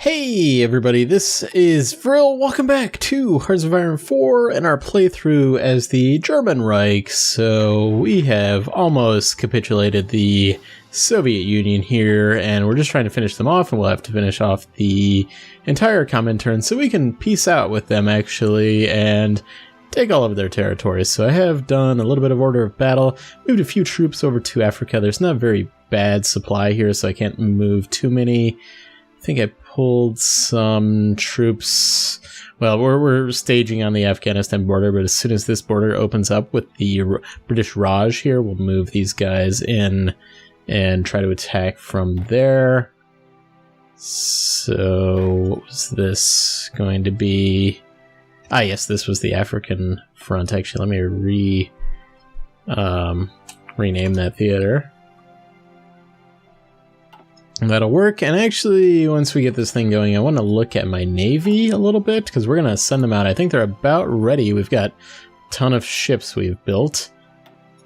Hey everybody, this is Vril. Welcome back to Hearts of Iron 4 and our playthrough as the German Reich. So we have almost capitulated the Soviet Union here, and we're just trying to finish them off, and we'll have to finish off the entire Comintern so we can peace out with them actually and take all of their territories. So I have done a little bit of order of battle, moved a few troops over to Africa. There's not very bad supply here, so I can't move too many. I think I pulled some troops. Well, we're staging on the Afghanistan border, but as soon as this border opens up with the British Raj here, we'll move these guys in and try to attack from there. So what was this going to be? Ah, yes, this was the African front. Actually, let me rename that theater. And that'll work. And actually, once we get this thing going, I want to look at my navy a little bit, because we're going to send them out. I think they're about ready. We've got a ton of ships we've built.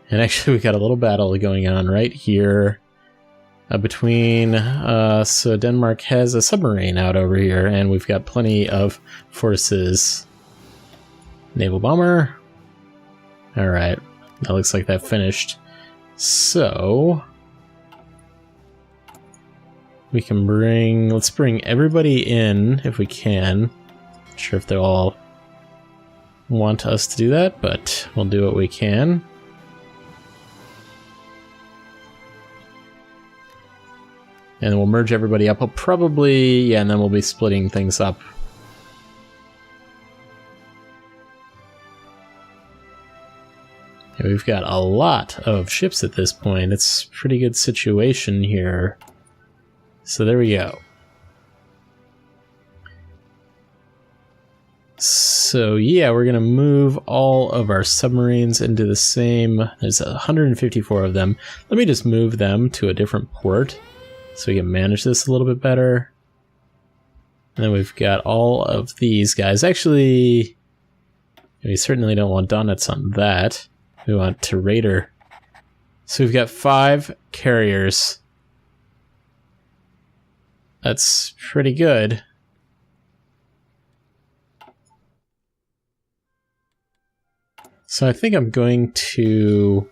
And actually, we've got a little battle going on right here between... so Denmark has a submarine out over here, and we've got plenty of forces. Naval bomber. Alright, that looks like that finished. So... we can let's bring everybody in if we can. Not sure if they'll all want us to do that, but we'll do what we can. And then we'll merge everybody up. I'll probably, yeah, and then we'll be splitting things up. Yeah, we've got a lot of ships at this point. It's a pretty good situation here. So there we go. So yeah, we're gonna move all of our submarines into the same, there's 154 of them. Let me just move them to a different port so we can manage this a little bit better. And then we've got all of these guys. Actually, we certainly don't want Donets on that. We want to Raider. So we've got 5 carriers. That's pretty good. So I think I'm going to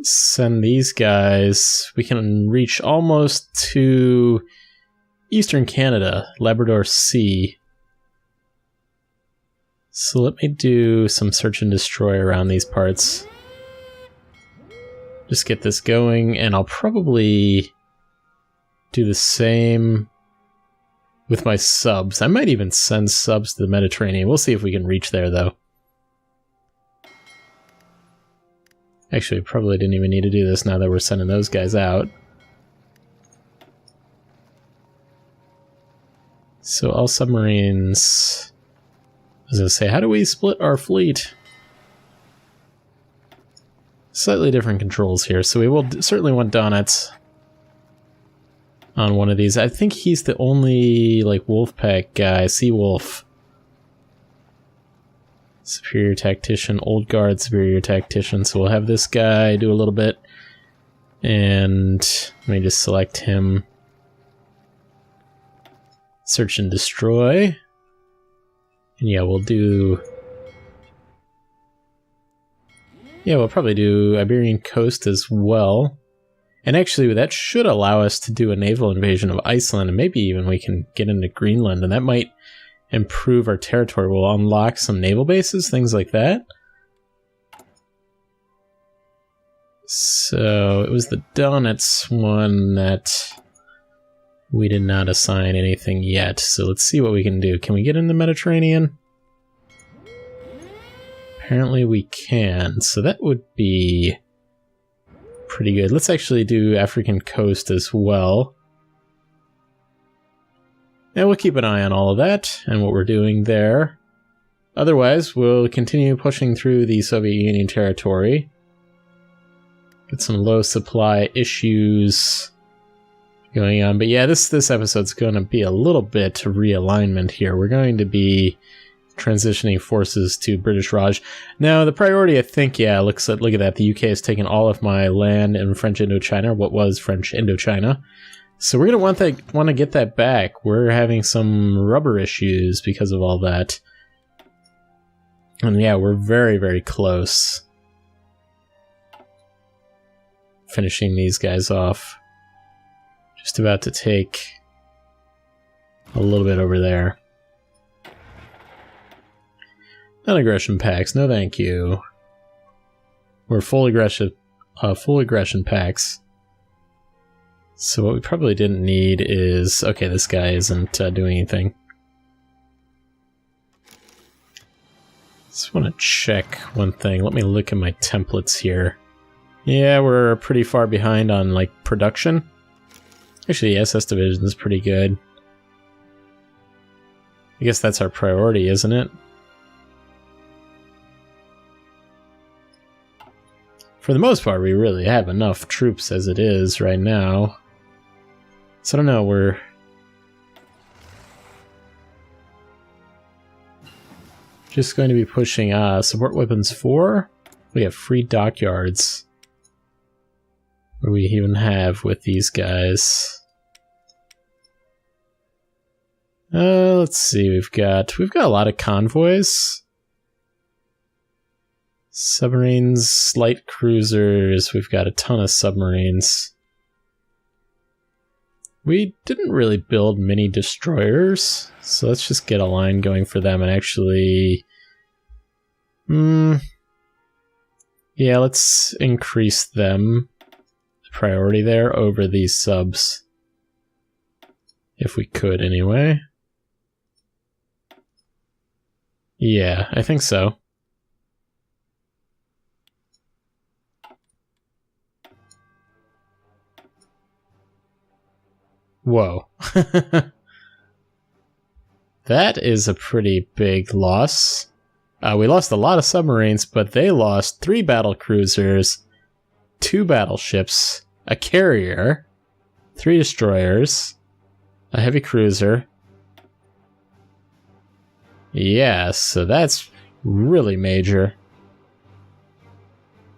send these guys. We can reach almost to Eastern Canada, Labrador Sea. So let me do some search and destroy around these parts. Just get this going, and I'll probably do the same with my subs. I might even send subs to the Mediterranean. We'll see if we can reach there, though. Actually, probably didn't even need to do this now that we're sending those guys out. So all submarines... I was going to say, how do we split our fleet? Slightly different controls here, so we will certainly want Donets on one of these. I think he's the only, like, Wolfpack guy. Sea Wolf. Superior Tactician, Old Guard, Superior Tactician. So we'll have this guy do a little bit. And let me just select him. Search and destroy. And yeah, we'll do... yeah, we'll probably do Iberian Coast as well. And actually, that should allow us to do a naval invasion of Iceland, and maybe even we can get into Greenland, and that might improve our territory. We'll unlock some naval bases, things like that. So, it was the Donets one that we did not assign anything yet. So let's see what we can do. Can we get in the Mediterranean? Apparently we can, so that would be pretty good. Let's actually do African coast as well. And we'll keep an eye on all of that and what we're doing there. Otherwise, we'll continue pushing through the Soviet Union territory. Get some low supply issues going on. But yeah, this episode's going to be a little bit realignment here. We're going to be transitioning forces to British Raj. Now, the priority, I think, yeah, look at that. The UK has taken all of my land in French Indochina, what was French Indochina. So we're going to want to get that back. We're having some rubber issues because of all that. And yeah, we're very, very close. Finishing these guys off. Just about to take a little bit over there. Non-aggression packs, no thank you. We're full aggression packs. So what we probably didn't need is... Okay, this guy isn't doing anything. Just want to check one thing. Let me look at my templates here. Yeah, we're pretty far behind on, like, production. Actually, the SS division is pretty good. I guess that's our priority, isn't it? For the most part, we really have enough troops as it is right now. So I don't know, we're... just going to be pushing support weapons 4. We have free dockyards. What do we even have with these guys? Let's see, we've got a lot of convoys. Submarines, light cruisers, we've got a ton of submarines. We didn't really build many destroyers, so let's just get a line going for them and actually... yeah, let's increase them, the priority there, over these subs. If we could, anyway. Yeah, I think so. Whoa. That is a pretty big loss. We lost a lot of submarines, but they lost 3 battle cruisers, 2 battleships, a carrier, 3 destroyers, a heavy cruiser. Yeah, so that's really major.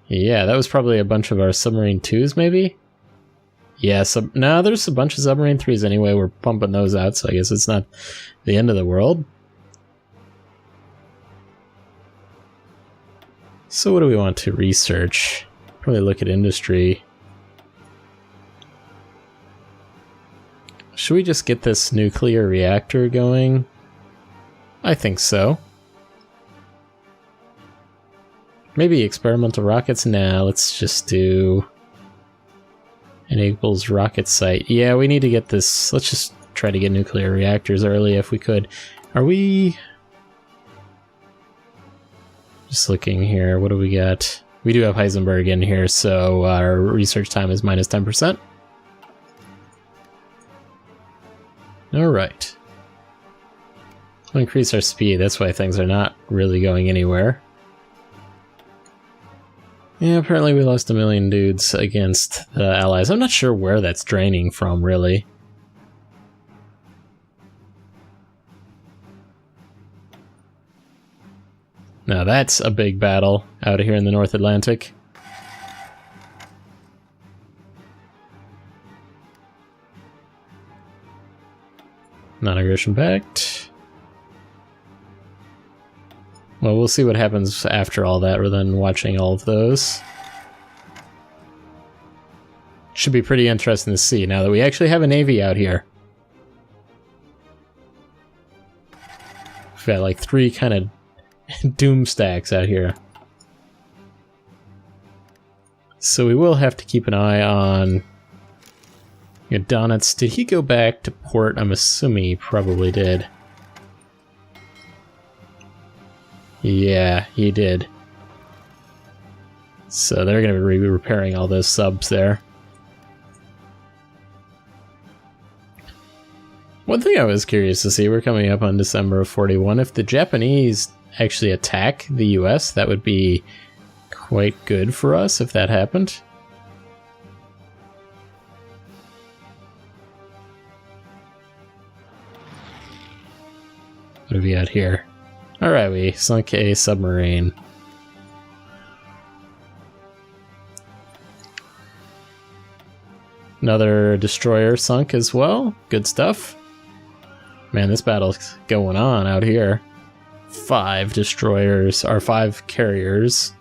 Yeah, that was probably a bunch of our submarine 2s, maybe? Yeah, no, there's a bunch of submarine 3s anyway. We're pumping those out, so I guess it's not the end of the world. So what do we want to research? Probably look at industry. Should we just get this nuclear reactor going? I think so. Maybe experimental rockets? Nah, let's just do... enables rocket site. Yeah, we need to get this... Let's just try to get nuclear reactors early if we could. Are we... Just looking here, what do we got? We do have Heisenberg in here, so our research time is minus 10%. Alright. We'll increase our speed, that's why things are not really going anywhere. Yeah, apparently we lost 1 million dudes against the Allies. I'm not sure where that's draining from, really. Now that's a big battle out here in the North Atlantic. Non-aggression pact. Well, we'll see what happens after all that, rather than watching all of those. Should be pretty interesting to see, now that we actually have a navy out here. We've got like 3 kind of doom stacks out here. So we will have to keep an eye on... Donitz, did he go back to port? I'm assuming he probably did. Yeah, he did. So they're going to be repairing all those subs there. One thing I was curious to see, we're coming up on December of 41, if the Japanese actually attack the US, that would be quite good for us if that happened. What have we got here? Alright, we sunk a submarine. Another destroyer sunk as well. Good stuff. Man, this battle's going on out here. 5 destroyers, or 5 carriers.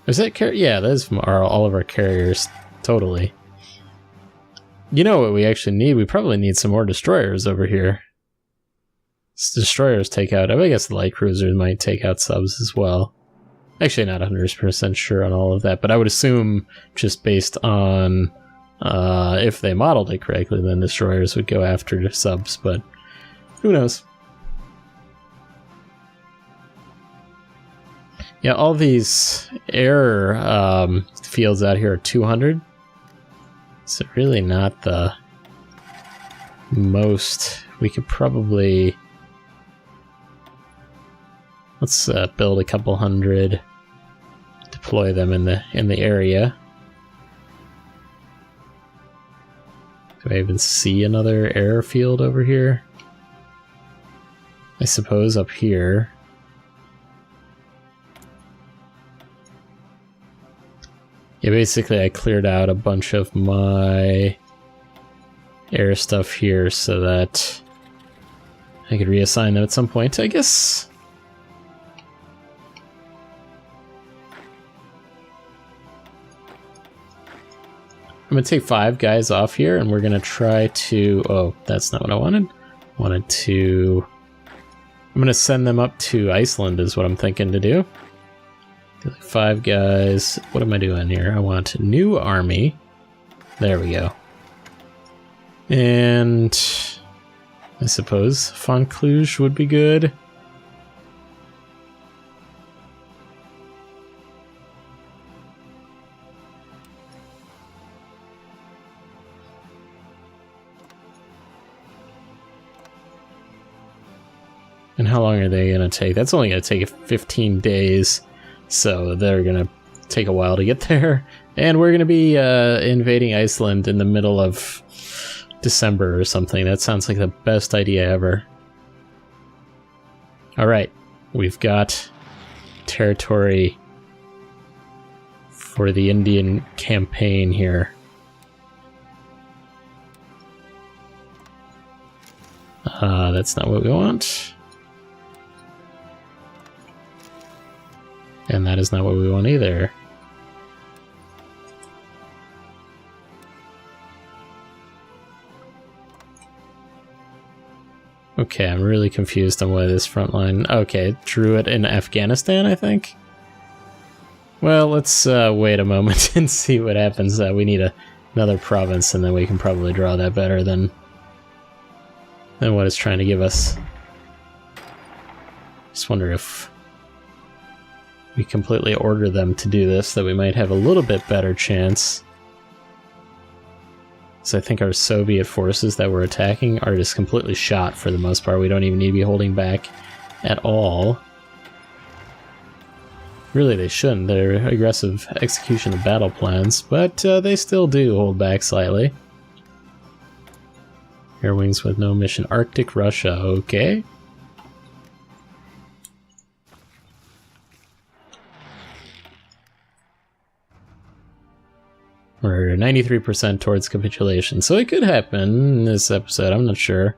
Is that yeah, those are all of our carriers. Totally. You know what we actually need? We probably need some more destroyers over here. Destroyers take out... I guess the light cruisers might take out subs as well. Actually, not 100% sure on all of that, but I would assume, just based on if they modeled it correctly, then destroyers would go after subs, but who knows? Yeah, all these air fields out here are 200. So really not the most. We could probably... Let's build a couple hundred, deploy them in the area. Do I even see another airfield over here? I suppose up here. Yeah, basically I cleared out a bunch of my air stuff here so that I could reassign them at some point, I guess. I'm gonna take 5 guys off here, and we're gonna try to... Oh, that's not what I wanted. I'm gonna send them up to Iceland is what I'm thinking to do. 5 guys. What am I doing here? I want a new army. There we go. And I suppose Foncluge would be good. And how long are they going to take? That's only going to take 15 days, so they're going to take a while to get there. And we're going to be invading Iceland in the middle of December or something. That sounds like the best idea ever. Alright, we've got territory for the Indian campaign here. That's not what we want. And that is not what we want either. Okay, I'm really confused on why this front line... Okay, drew it in Afghanistan, I think? Well, let's wait a moment and see what happens. We need another province, and then we can probably draw that better than what it's trying to give us. Just wonder if we completely order them to do this, that we might have a little bit better chance. So I think our Soviet forces that we're attacking are just completely shot for the most part. We don't even need to be holding back at all. Really, they shouldn't. They're aggressive execution of battle plans, but they still do hold back slightly. Air wings with no mission. Arctic Russia, okay. We're 93% towards capitulation, so it could happen in this episode, I'm not sure.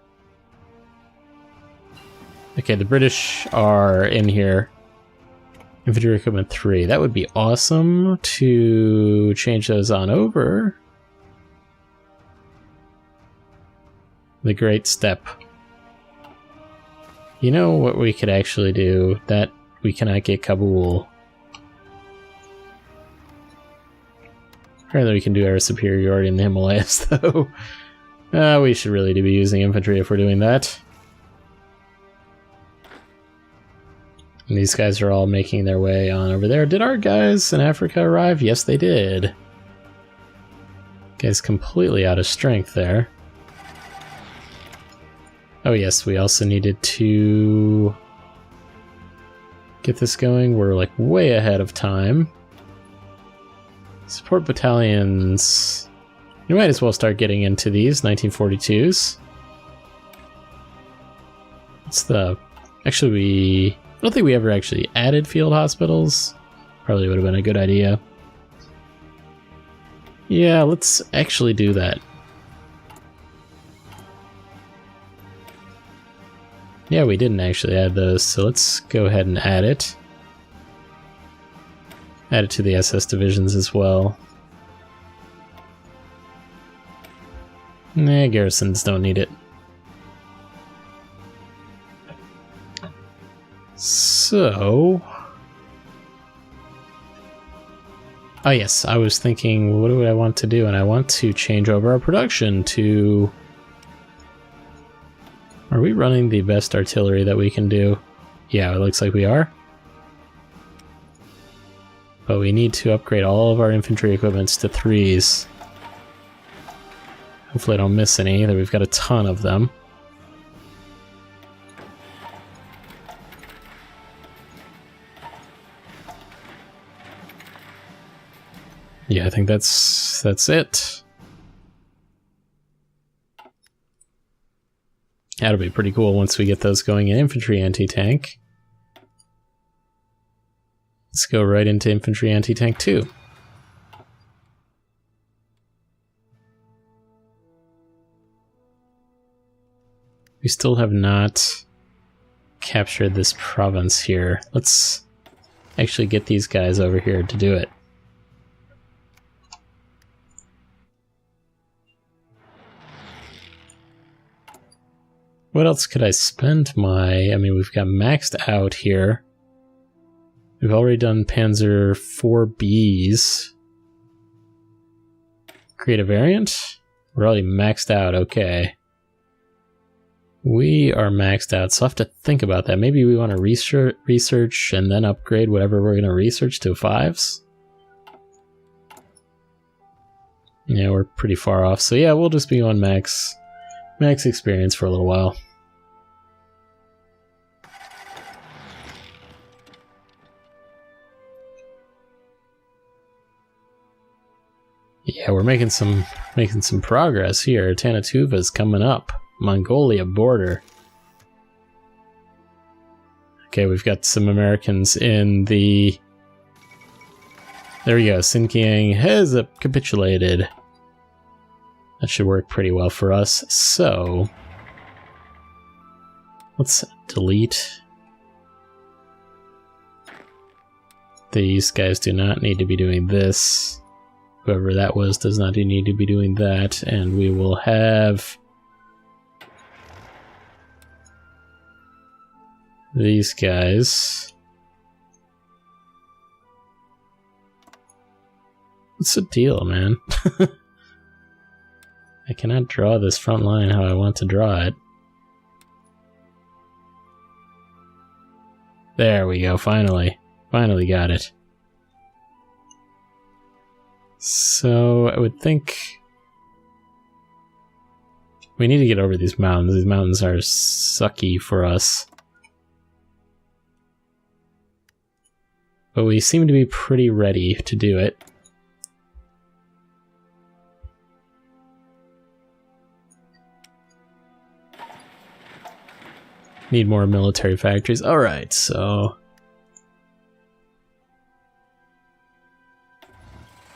Okay, the British are in here. Infantry equipment 3. That would be awesome to change those on over. The Great Steppe. You know what we could actually do? That we cannot get Kabul. Apparently we can do our superiority in the Himalayas, though. We should really be using infantry if we're doing that. And these guys are all making their way on over there. Did our guys in Africa arrive? Yes, they did. Guy's completely out of strength there. Oh yes, we also needed to get this going. We're like way ahead of time. Support battalions. You might as well start getting into these 1942s. What's the... Actually, I don't think we ever actually added field hospitals. Probably would have been a good idea. Yeah, let's actually do that. Yeah, we didn't actually add those, so let's go ahead and add it. Add it to the SS divisions as well. Nah, garrisons don't need it. So... oh yes, I was thinking, what do I want to do? And I want to change over our production to... are we running the best artillery that we can do? Yeah, it looks like we are. But we need to upgrade all of our infantry equipments to 3s. Hopefully I don't miss any, that we've got a ton of them. Yeah, I think that's it. That'll be pretty cool once we get those going in infantry anti-tank. Let's go right into infantry anti-tank 2. We still have not captured this province here. Let's actually get these guys over here to do it. What else could I spend my... I mean, we've got maxed out here. We've already done Panzer 4Bs. Create a variant? We're already maxed out, okay. We are maxed out, so I'll have to think about that. Maybe we want to research and then upgrade whatever we're going to research to 5s. Yeah, we're pretty far off, so yeah, we'll just be on max experience for a little while. Yeah, we're making some progress here. Tanatuva's coming up. Mongolia border. Okay, we've got some Americans in the... there we go. Xinjiang has capitulated. That should work pretty well for us. So, let's delete. These guys do not need to be doing this. Whoever that was does not need to be doing that. And we will have these guys. What's the deal, man? I cannot draw this front line how I want to draw it. There we go, finally. Finally got it. So, I would think we need to get over these mountains. These mountains are sucky for us. But we seem to be pretty ready to do it. Need more military factories. Alright, so...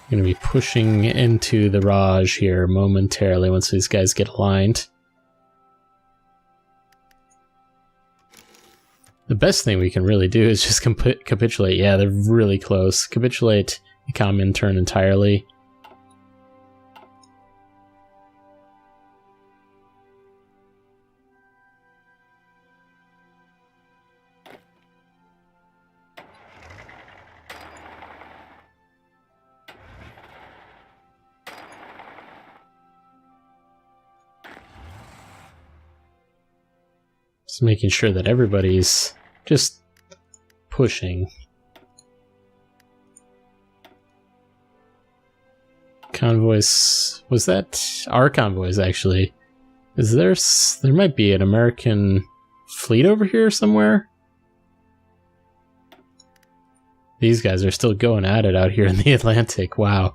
I'm going to be pushing into the Raj here momentarily once these guys get aligned. The best thing we can really do is just capitulate. Yeah, they're really close. Capitulate the Comintern entirely. Just making sure that everybody's just pushing. Convoys, was that our convoys actually? Is there might be an American fleet over here somewhere? These guys are still going at it out here in the Atlantic, wow.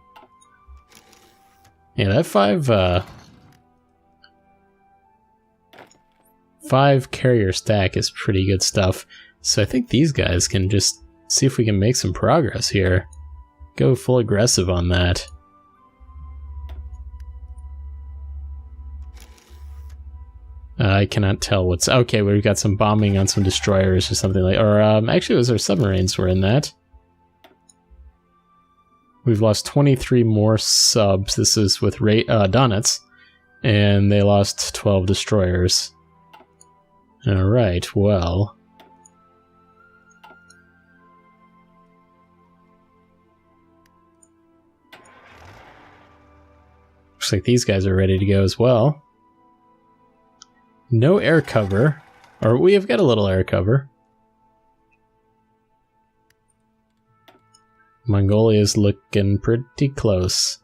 Yeah, that 5 carrier stack is pretty good stuff. So I think these guys can just see if we can make some progress here. Go full aggressive on that. I cannot tell what's... Okay, we've got some bombing on some destroyers or something like... Or, actually, it was our submarines were in that. We've lost 23 more subs. This is with Donets. And they lost 12 destroyers. Alright, well... Looks like these guys are ready to go as well. No air cover. Or we have got a little air cover. Mongolia's looking pretty close.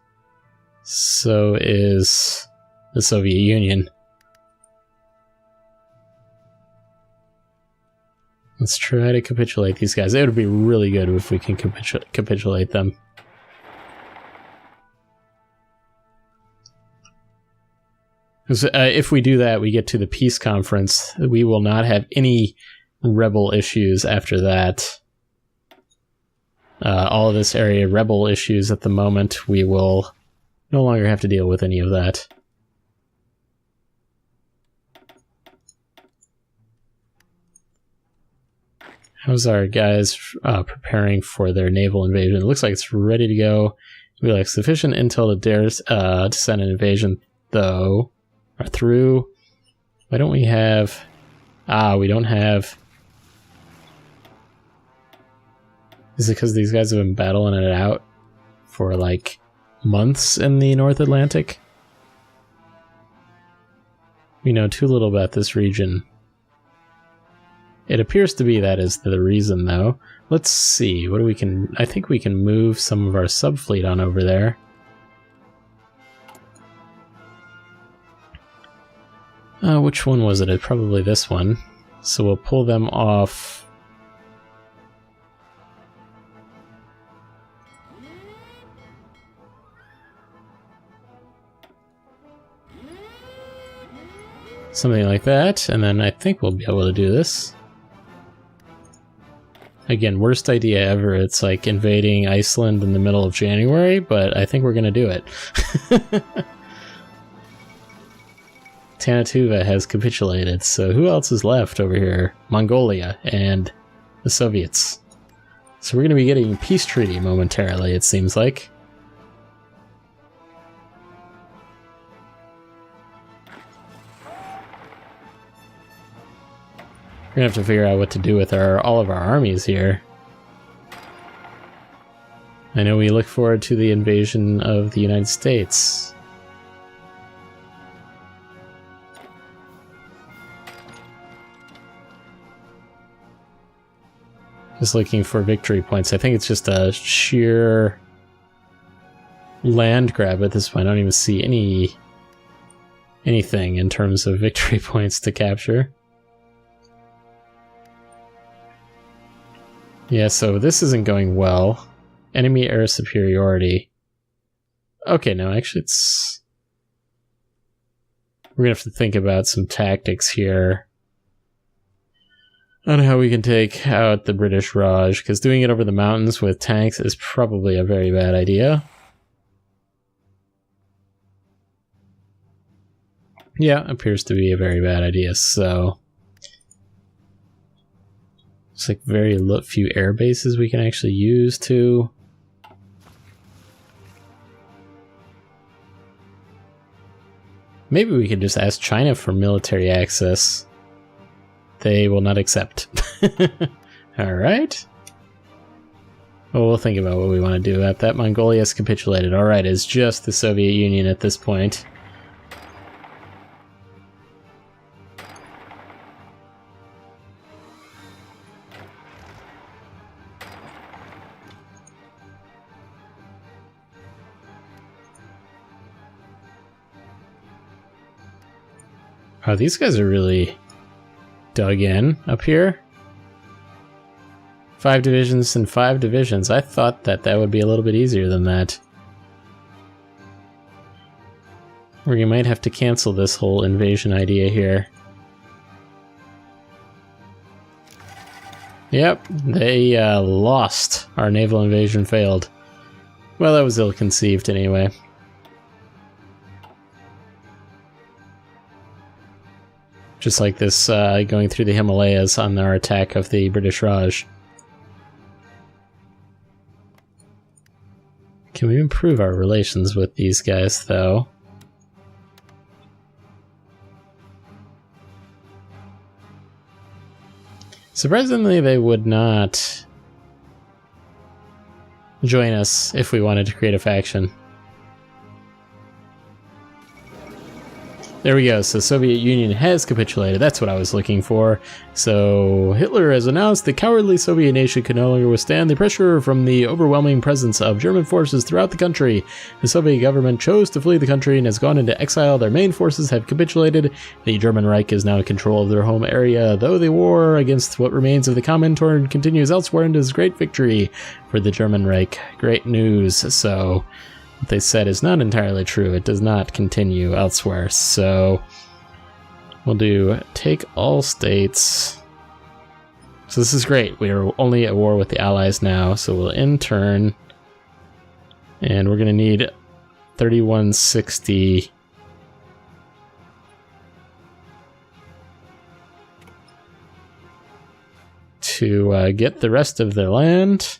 So is the Soviet Union. Let's try to capitulate these guys. It would be really good if we can capitulate them. If we do that, we get to the peace conference. We will not have any rebel issues after that. All of this area rebel issues at the moment, we will no longer have to deal with any of that. How's our guys preparing for their naval invasion? It looks like it's ready to go. We lack sufficient intel to send an invasion, though. Or through. Why don't we have... we don't have... Is it because these guys have been battling it out for, like, months in the North Atlantic? We know too little about this region. It appears to be that is the reason, though. Let's see. What do we can... I think we can move some of our subfleet on over there. Which one was it? Probably this one. So we'll pull them off. Something like that, and then I think we'll be able to do this. Again, worst idea ever. It's like invading Iceland in the middle of January, but I think we're gonna do it. Tanatuva has capitulated, so who else is left over here? Mongolia and the Soviets. So we're going to be getting a peace treaty momentarily, it seems like. We're going to have to figure out what to do with all of our armies here. I know we look forward to the invasion of the United States. Just looking for victory points. I think it's just a sheer land grab at this point. I don't even see anything in terms of victory points to capture. Yeah, so this isn't going well. Enemy air superiority. Okay, no, actually it's... We're gonna have to think about some tactics here on how we can take out the British Raj, because doing it over the mountains with tanks is probably a very bad idea. Yeah, appears to be a very bad idea, so... It's like very few air bases we can actually use to... Maybe we could just ask China for military access. They will not accept. Alright. Well, we'll think about what we want to do about that. Mongolia has capitulated. Alright, it's just the Soviet Union at this point. Oh, these guys are really dug in up here. 5 divisions and 5 divisions. I thought that would be a little bit easier than that. Or you might have to cancel this whole invasion idea here. Yep, they lost. Our naval invasion failed. Well, that was ill-conceived anyway. Just like this going through the Himalayas on our attack of the British Raj. Can we improve our relations with these guys, though? Surprisingly, they would not join us if we wanted to create a faction. There we go, so Soviet Union has capitulated, that's what I was looking for. So Hitler has announced the cowardly Soviet nation could no longer withstand the pressure from the overwhelming presence of German forces throughout the country. The Soviet government chose to flee the country and has gone into exile. Their main forces have capitulated. The German Reich is now in control of their home area, though the war against what remains of the Comintern continues elsewhere and is great victory for the German Reich. Great news. So what they said is not entirely true. It does not continue elsewhere. So we'll do take all states. So this is great. We are only at war with the Allies now. So we'll end turn. And we're going to need 3160. To get the rest of their land.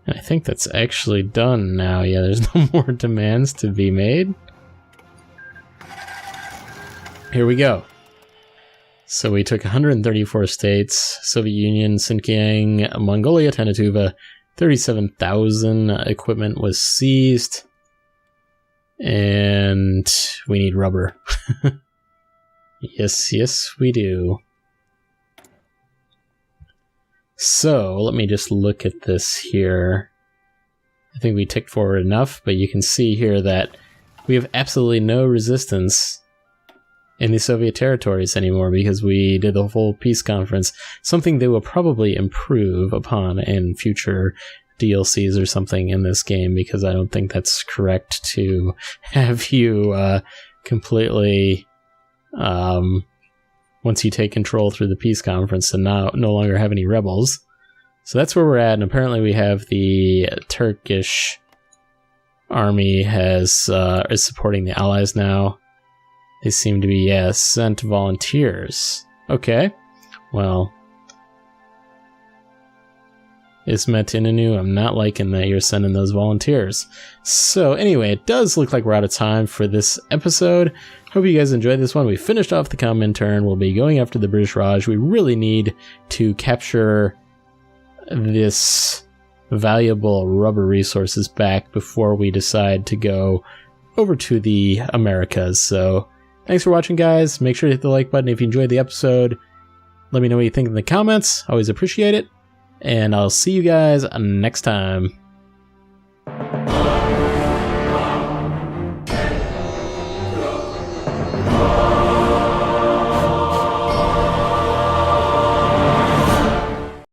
And I think that's actually done now. Yeah, there's no more demands to be made. Here we go. So we took 134 states, Soviet Union, Xinjiang, Mongolia, Tanatuva, 37,000 equipment was seized. And we need rubber. Yes, we do. So, let me just look at this here. I think we ticked forward enough, but you can see here that we have absolutely no resistance in the Soviet territories anymore because we did the full peace conference, something they will probably improve upon in future DLCs or something in this game, because I don't think that's correct to have you completely... once you take control through the peace conference and now no longer have any rebels. So that's where we're at, and apparently we have the Turkish army is supporting the Allies now. They seem to be, sent volunteers. Okay, well, Ismet Inanu, I'm not liking that you're sending those volunteers. So anyway, it does look like we're out of time for this episode. Hope you guys enjoyed this one. We finished off the Comintern. We'll be going after the British Raj. We really need to capture this valuable rubber resources back before we decide to go over to the Americas. So thanks for watching, guys. Make sure to hit the like button if you enjoyed the episode. Let me know what you think in the comments. Always appreciate it. And I'll see you guys next time.